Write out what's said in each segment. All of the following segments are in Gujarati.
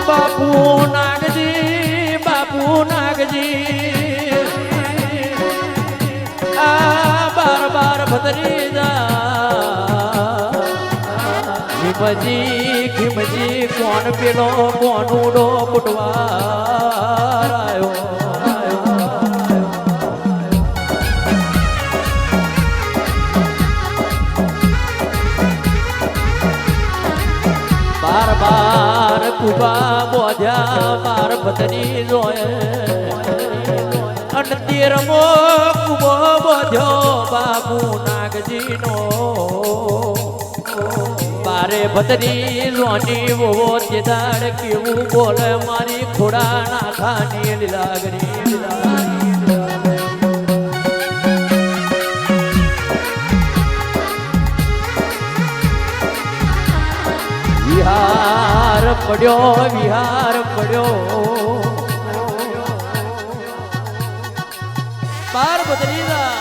બાપુ નાગજી બાપુ નાગજી આ બાર બાર ભદ્રીજા ખીમજી કોણ પેલો કોનુડો પુટવાર આવ્યો બાર બાર કુબા બોધ્યા બાર ભદ્રી જોયે અને તેરમો કુબો બોધ્યો બાપુ નાગજી નો બારે ભદ્રી જોની વો તેદાડ કેવું બોલે મારી ખોડા નાખાની લીલાગરી વિહાર પડ્યો બાર ભત્રીજા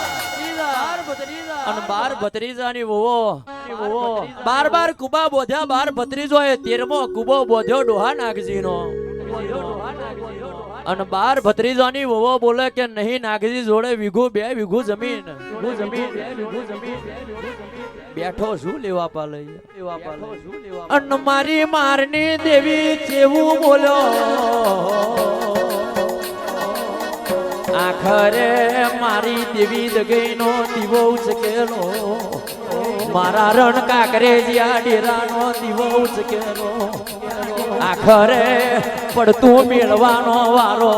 અને બાર ભત્રીજાની વોવો બાર બાર કુબા બોધ્યા બાર ભત્રીજો એ 13મો કુબો બોધ્યો ડોહા નાગજી નો અને બાર ભત્રીજાની વોવો બોલે કે નહીં નાગજી જોડે વીઘું 2 વીઘું જમીન બેઠો શું લેવા પાલે અને મારી મારની દેવી કેવું બોલ્યો આખરે મારી દેવી દગઈનો દીવો ઉચકેલો મારા રણ કાંકરેજિયા ડેરાનો દીવો ઉચકેલો આખરે પડતું મેળવાનો વારો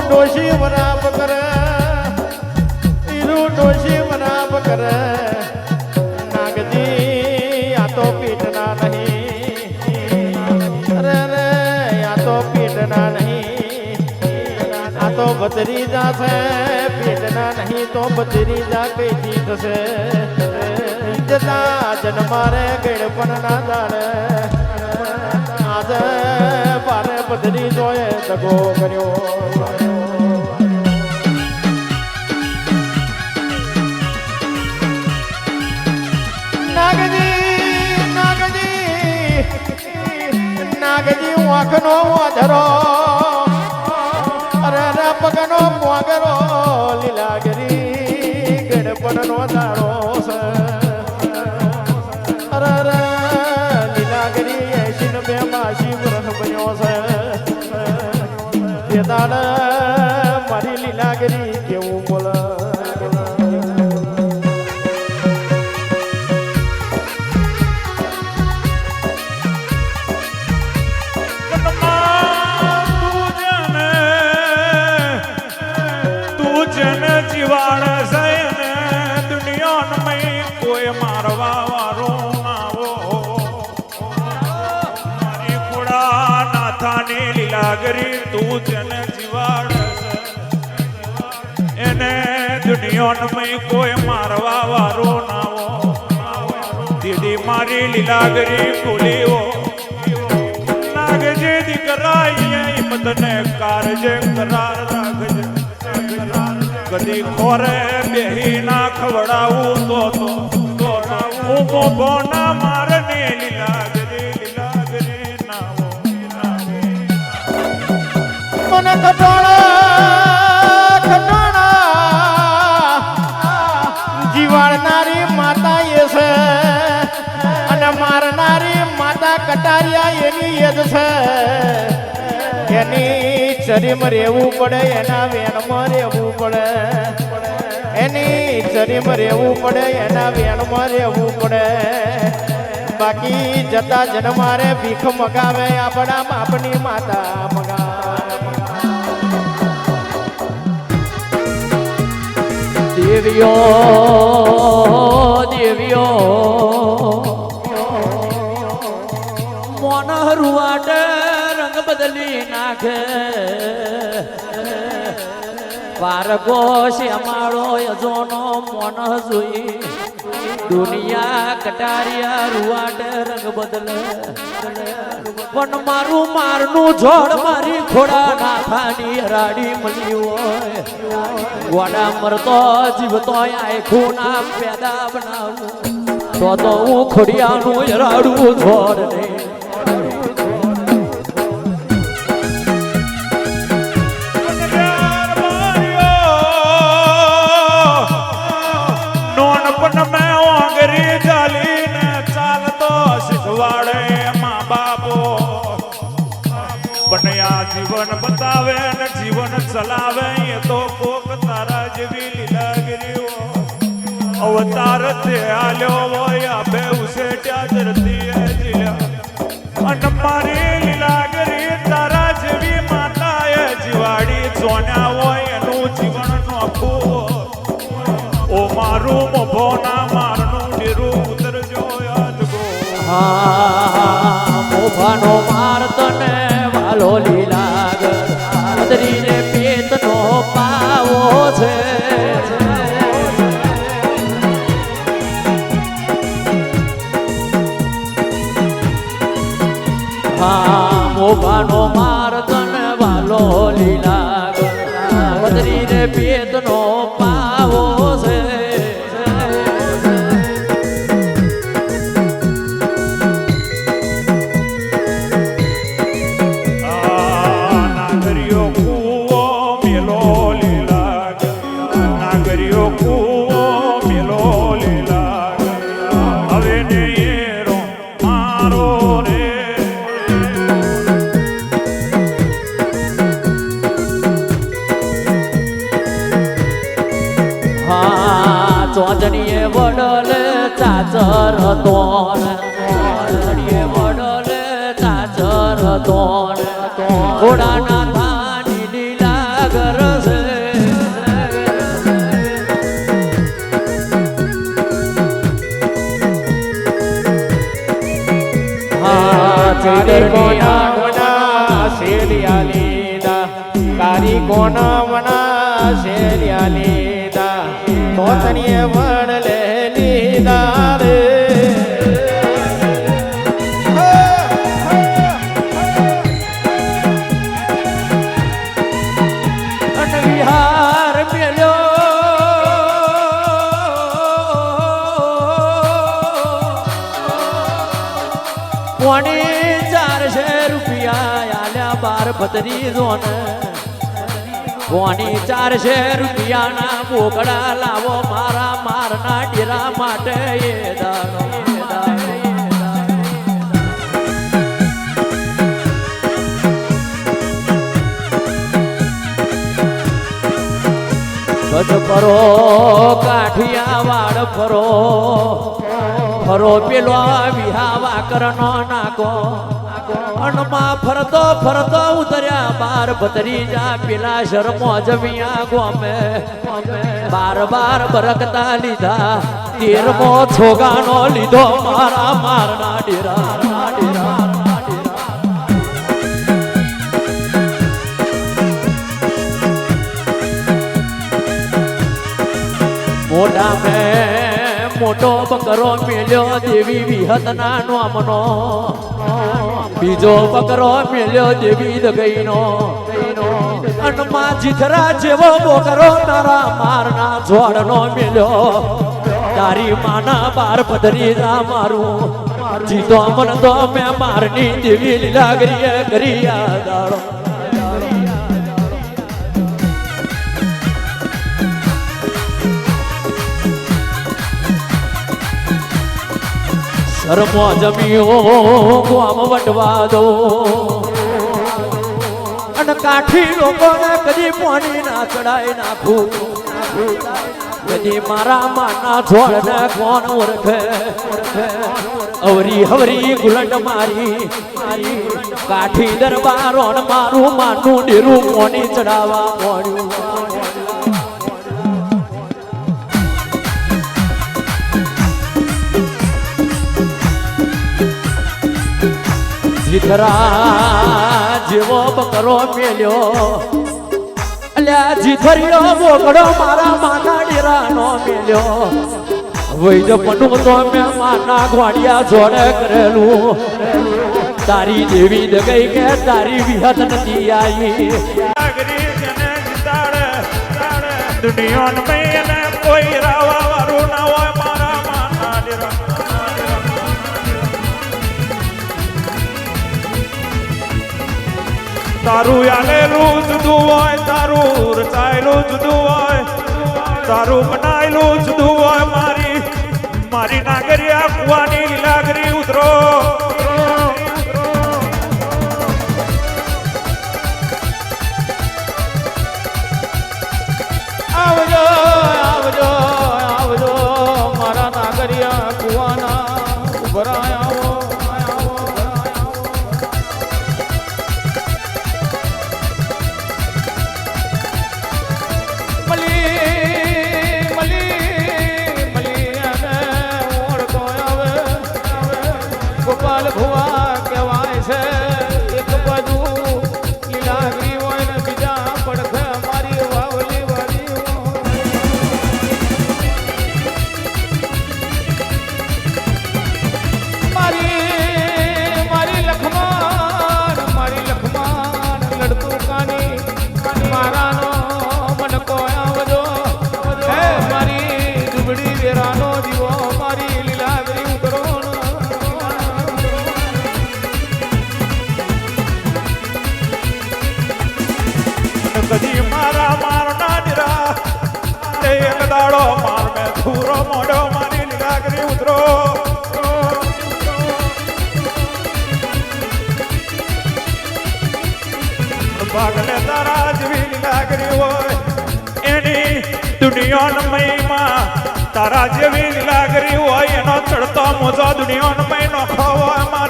ડોશી વરાપ કરે ડોશી વરાપ કરે નાગજી આ તો પીટના નહીં અરે રે આ તો પીટના નહીં આ તો ભત્રીજા છે પીટના નહીં તો ભત્રીજા કઈ ચીજ છે જતા જન્મારે ગેડપણ ના જાણે આજે પારે ભત્રીજોએ દગો કર્યો નાગજી વાંખનો વાધરો અરે રે પગનો પોગરો લીલાગરી ગણપણનો દાડો છે અરે રે લીલાગરી 82 માસી વ્રત બન્યો છે તે દાડ મારી લીલાગરી કેવું બોલે જીવાડ સયને દુનિયામાં કોઈ મારવા વાળો નાવો મારી ખોડા નાથાની લીલાગરી તું જને જીવાડ એને દુનિયામાં કોઈ મારવા વાળો નાવો દીદી મારી લીલાગરી કુલીઓ નાગજે દીકરા હિંમતને કારજે કરાર રાખજે કદી ખોરે બેહી ના ખવડાવું તો હું બોના મારને લીલાગરી નાવો મને ખટોણા જીવાડનારી માતા એ છે અને મારનારી માતા કટારિયા એની યદ છે એની શરીરમાં રહેવું પડે એના વેણમાં રહેવું પડે એની શરીરમાં રહેવું પડે એના વેણમાં રહેવું પડે બાકી જતા જન્મારે ભીખ મગાવે આપણા બાપની માતા મગાવે દેવીઓ મોન હરુવાટ રંગ બદલી નાખે પારગો શ્યામાળો યજોનો મોન જોઈ દુનિયા કટારિયા રૂવાટ રંગ બદલે પણ મારું મારનું જોડ મારી ખોડા નાથાની રાડી મળી હોય ગોડા મરતો જીવતો આખું ના પેદા બનાવું તો હું ખોડિયાનું રાડું જોડ નહીં જીવન બતાવે ને જીવન ચલાવે એ તો કોક તારા જેવી લીલાગીરીઓ અવતાર તે આલ્યો હોય આ બે ઉસેટ્યા ધરતીએ જીલ્યા અને મારી લીલાગીરી તારા જેવી માતાએ જીવાડી જોન્યા હોય એનું જીવન નોખું ઓ મારું મોભો ના મારનું ડેરું ઉતરજો યાદ ગો મોભાનો માર તને વાલો લીલાગર બદરીને પેટનો પાવો છે મોભાનો માર તને વાલો લીલાગર બદરીને પેટનો પાવો છે ચોંદડીએ વડલે ચાચર તોણ ચોંદડીએ વડલે ચાચર તોણ ઘોડાના થાની લીલાગર છે કારી કોના વના શેલિયા લીધા કારી કોના વના શેલિયા લીધા તોતણીએ વડલે લીધા રે વિહાર મેલ્યો કોણી 400 રૂપિયા આલ્યા બાર ભતરી જોને કોની 400 રૂપિયાના બોકડા લાવો મારા મારના ડેરા માટે એ દાડો ગજ ફરો કાઠિયા વાડ ફરો ફરો પેલો વિહાવા કરનો નાકો અણમાં ફરતો ફરતો ઉતર્યા બાર ભતરીજા પેલા શરમો જમિયા ગોમે બાર બાર બરકતા લીધા 13મો છોગાનો લીધો મારા મારના ડેરા મોટા મેં મોટો બકરો મેલ્યો દેવી વિહતના નામનો બીજો બકરો મેલ્યો દેવી દગઈનો અનમાં જીથરા જેવો બોકરો તારા મારના જોડનો મેલ્યો તારી માના બાર પધરી જા મારું જીતો મન તો મેં મારની દેવી લીલાગરીએ કરી દાડો શરમો જમ્યો ગોમ વટવા દો અને કાઠી લોકોને કદી પાણી ના ચડાઈ નાખું કદી મારા માના છોડને કોણ ઓળખે અવરી હવરી ગુલંડ મારી કાઠી દરબારો મારું માનું ડેરું મોની ચડાવવા મળ્યું જીથરા જેવો બકરો મેલ્યો અલ્યા જીથરીનો બોકડો મારા માના ડેરાનો મેલ્યો વૈદ પનું તો મેં માના ઘોડિયા જોડે કરેલું તારી દેવી દગઈ કે તારી વિહત નથી આવી લાગરી જને જીતાડે દુનિયાન મેને કોઈ રાવા વાળું ના હોય મારા માના ડેરા તારું આલેલું જુદું હોય તારું રચાયેલું જુદું હોય તારું બનાયેલું જુદું હોય મારી નાગરિયા કુવાની લાગરી ઉતરો આવજો આવજો આવજો મારા નાગરિયા કુવાના ઉભરાય આવો ગોપાલ ભુવા કહેવાય છે એક બાજુ લીલાગરી હોય ને બીજા પડખે મારી વાવલી વાળી મારી લખમાન લડતું કાની મારાનો મનકો આવજો હે મારી દુબડી વેરાનો દીવો મારી લીલાગરી ઉતરો કદી મારા મારના ડેરા એક દાડો માર મેં ધૂરો મોડો મારી લાગરી ઉતરો ભાગલે તારા જેવી લાગરી હોય એની દુનિયાનો મહિમા તારા જેવી લાગરી હોય એનો ચડતો મોજો દુનિયાનો મહિનો ખોવાય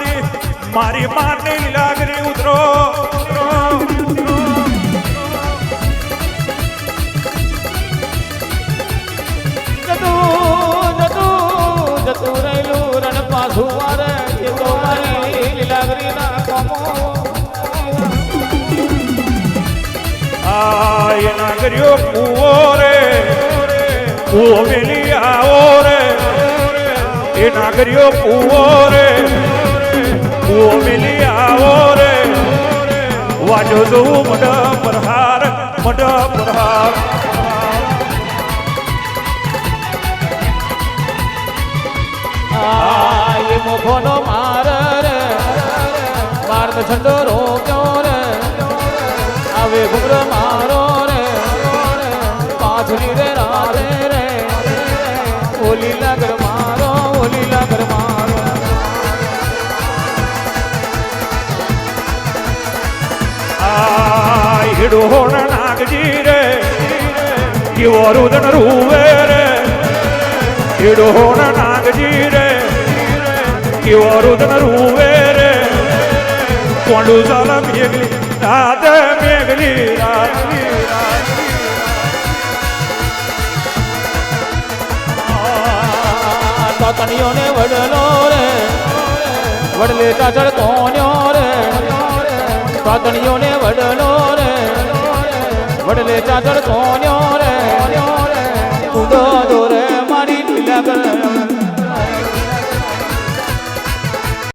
મારી મારની લાગરી ઉતરો જતું રહેલું રણ પાછું વારે એ તો મારી લીલાગરી ના કામો એ નાગરીઓ કુવો રે કુવો મેલી આવો રે એ નાગરીઓ કુવો રે કુવો મેલી આવો રે વાજો જોવું મઢ પ્રહાર એ મોખોનો માર રે માર્ગ છંડો રોક્યો રે આવે ઘુમર મારો રે પાછલી રે રાધે રે ઓલી લાગર મારો હિડોણ નાગજી રે કેવો રુદન રૂવે રે હિડોણ નાગજી રે કેવો રુદન રૂવે રે કોંડું ચાલ મેઘલી રાત મેઘલી તનિયોને વડલો રે વડલે ચાચડ કોન્યો રે તનિયોને વડલો રે વડલે ચાચડ કોન્યો